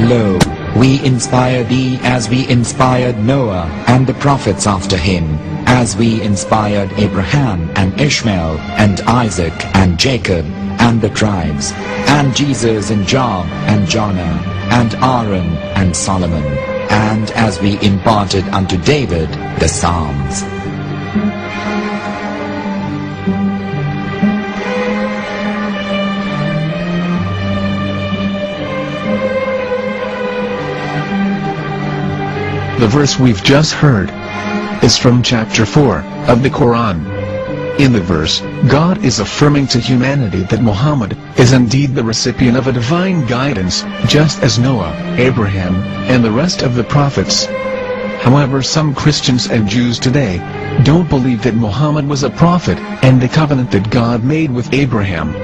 Lo, we inspire thee as we inspired Noah and the prophets after him, as we inspired Abraham and Ishmael and Isaac and Jacob and the tribes, and Jesus and Job and Jonah and Aaron and Solomon, and as we imparted unto David the Psalms. The verse we've just heard is from chapter 4 of the Quran. In the verse, God is affirming to humanity that Muhammad is indeed the recipient of a divine guidance, just as Noah, Abraham, and the rest of the prophets. However, some Christians and Jews today don't believe that Muhammad was a prophet and the covenant that God made with Abraham.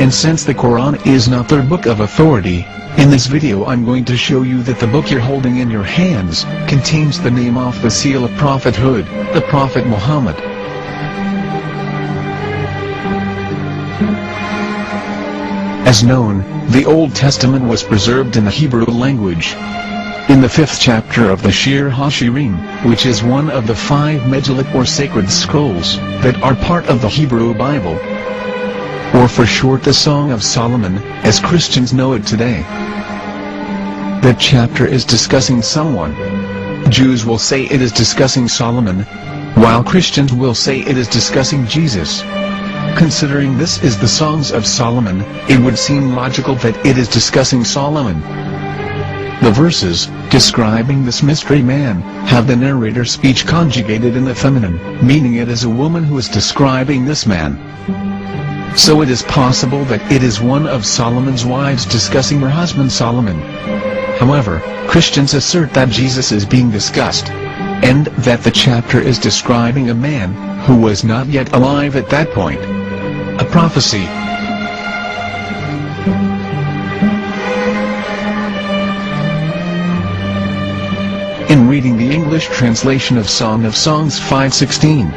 And since the Quran is not their book of authority, in this video I'm going to show you that the book you're holding in your hands contains the name off the seal of prophethood, the Prophet Muhammad. As known, the Old Testament was preserved in the Hebrew language. In the 5th chapter of the Shir HaShirim, which is one of the 5 Megillat or sacred scrolls that are part of the Hebrew Bible, or for short the Song of Solomon, as Christians know it today. That chapter is discussing someone. Jews will say it is discussing Solomon, while Christians will say it is discussing Jesus. Considering this is the Songs of Solomon, it would seem logical that it is discussing Solomon. The verses, describing this mystery man, have the narrator's speech conjugated in the feminine, meaning it is a woman who is describing this man. So it is possible that it is one of Solomon's wives discussing her husband Solomon. However, Christians assert that Jesus is being discussed, and that the chapter is describing a man who was not yet alive at that point. A prophecy. In reading the English translation of Song of Songs 5:16,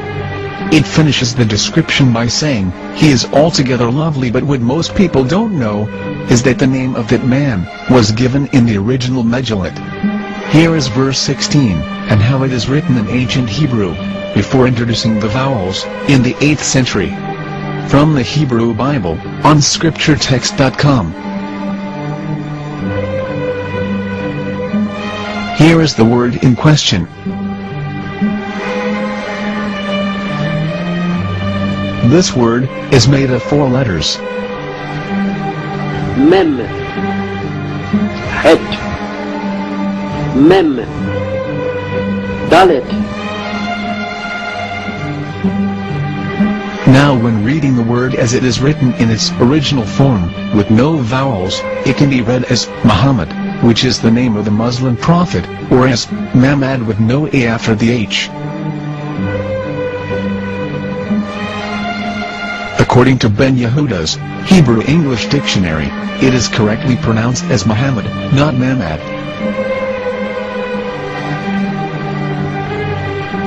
it finishes the description by saying, "He is altogether lovely," but what most people don't know is that the name of that man was given in the original Megillat. Here is verse 16, and how it is written in ancient Hebrew, before introducing the vowels, in the 8th century. From the Hebrew Bible, on scripturetext.com. Here is the word in question. This word is made of 4 letters. Mem, Het, Mem, Dalet. Now when reading the word as it is written in its original form, with no vowels, it can be read as Muhammad, which is the name of the Muslim prophet, or as Mamad with no A after the H. According to Ben Yehuda's Hebrew English Dictionary, it is correctly pronounced as Muhammad, not Mamad.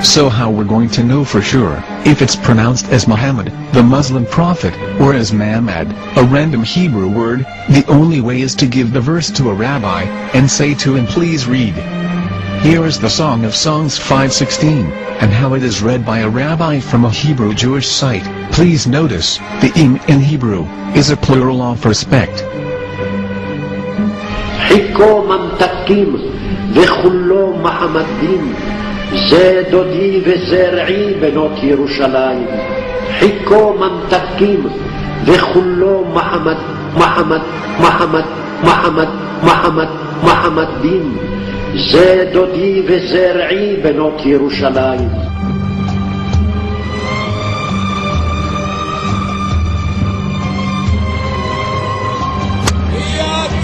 So how we're going to know for sure if it's pronounced as Muhammad, the Muslim prophet, or as Mamad, a random Hebrew word? The only way is to give the verse to a rabbi and say to him, "Please read." Here is the Song of Songs 5:16, and how it is read by a rabbi from a Hebrew Jewish site. Please notice, the im in Hebrew is a plural of respect. חיכו ממתקים וכולו מחמדים, זה דודי וזרעי בנות ירושלים. חיכו ממתקים וכולו מחמדים, זה דודי וזרעי בנות ירושלים.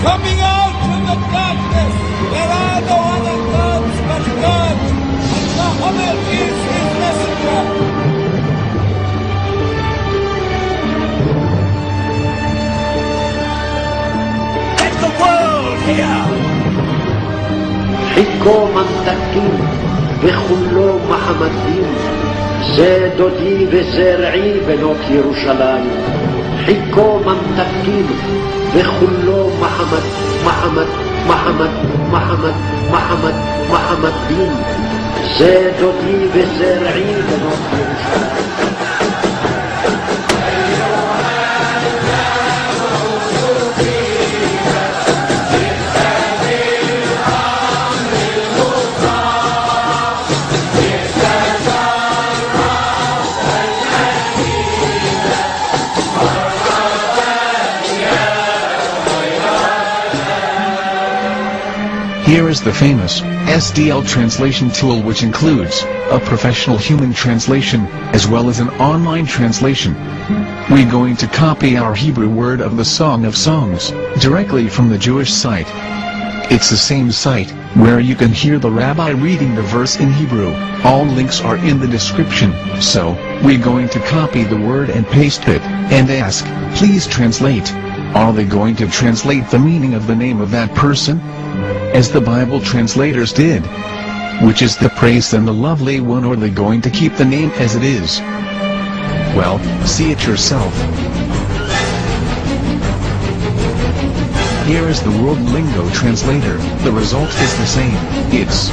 Coming out from the darkness, there are no other gods but God, and Muhammad is his messenger. Let the world hear. חיכו ממתקים וכולו מחמדים, זה דודי וזרעי בנות ירושלים. חיכו ממתקים וכולו محمد محمد محمد محمد دين זה דודי וזרעי בנות ירושלים. Here is the famous SDL translation tool, which includes a professional human translation as well as an online translation. We're going to copy our Hebrew word of the Song of Songs directly from the Jewish site. It's the same site where you can hear the rabbi reading the verse in Hebrew. All links are in the description, so we're going to copy the word and paste it, and ask, please translate. Are they going to translate the meaning of the name of that person? As the Bible translators did. Which is the praised and the lovely one, or are they going to keep the name as it is? Well, see it yourself. Here is the World Lingo Translator. The result is the same. It's